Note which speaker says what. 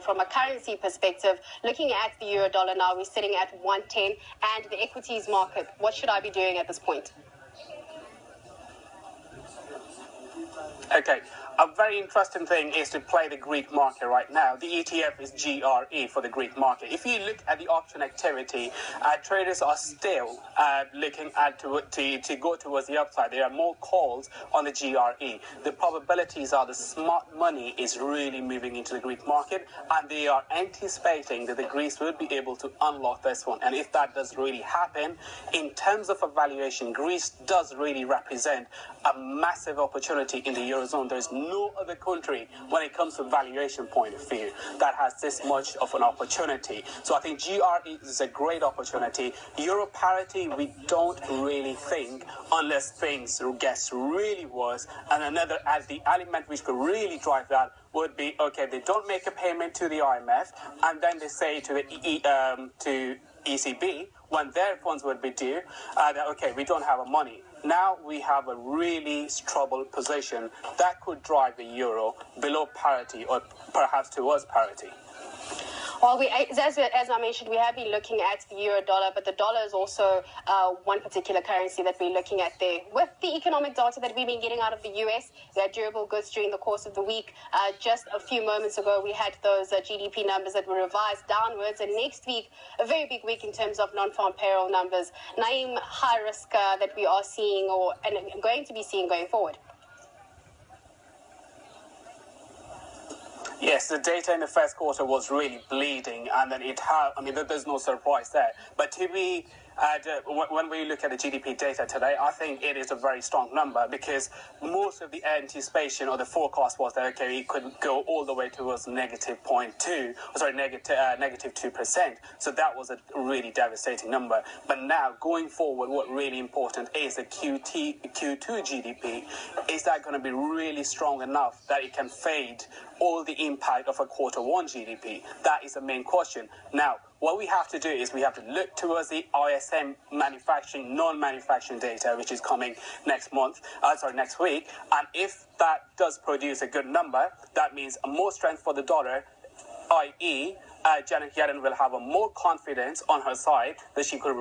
Speaker 1: from a currency perspective, looking at the euro dollar now, we're sitting at 110, and the equities market, what should I be doing at this point?
Speaker 2: Okay, a very interesting thing is to play the Greek market right now. The ETF is GRE for the Greek market. If you look at the option activity, traders are still looking at to go towards the upside. There are more calls on the GRE. The probabilities are the smart money is really moving into the Greek market, and they are anticipating that the Greece will be able to unlock this one. And if that does really happen, in terms of a valuation, Greece does really represent a massive opportunity in the Eurozone. There's no other country when it comes to valuation point of view that has this much of an opportunity. So I think GRE is a great opportunity. Euro parity, we don't really think unless things get really worse. And another, as the element which could really drive that would be, okay, they don't make a payment to the IMF, and then they say to the ECB when their funds would be due, that, okay, we don't have the money. Now we have a really troubled position that could drive the euro below parity or perhaps towards parity.
Speaker 1: Well, as I mentioned, we have been looking at the euro dollar, but the dollar is also one particular currency that we're looking at there. With the economic data that we've been getting out of the US, we had durable goods during the course of the week. Just a few moments ago, we had those GDP numbers that were revised downwards. And next week, a very big week in terms of non-farm payroll numbers. Naeem, high risk that we are seeing and going to be seeing going forward.
Speaker 2: Yes, the data in the first quarter was really bleeding, and then there's no surprise there. But to be, when we look at the GDP data today, I think it is a very strong number because most of the anticipation or the forecast was that, okay, it could go all the way towards negative 2%. So that was a really devastating number. But now, going forward, what really important is the Q2 GDP. Is that going to be really strong enough that it can fade all the impact of a quarter one GDP? That is the main question. Now, what we have to do is we have to look towards the ISM manufacturing, non-manufacturing data, which is coming next week. And if that does produce a good number, that means more strength for the dollar, i.e., Janet Yellen will have a more confidence on her side that she could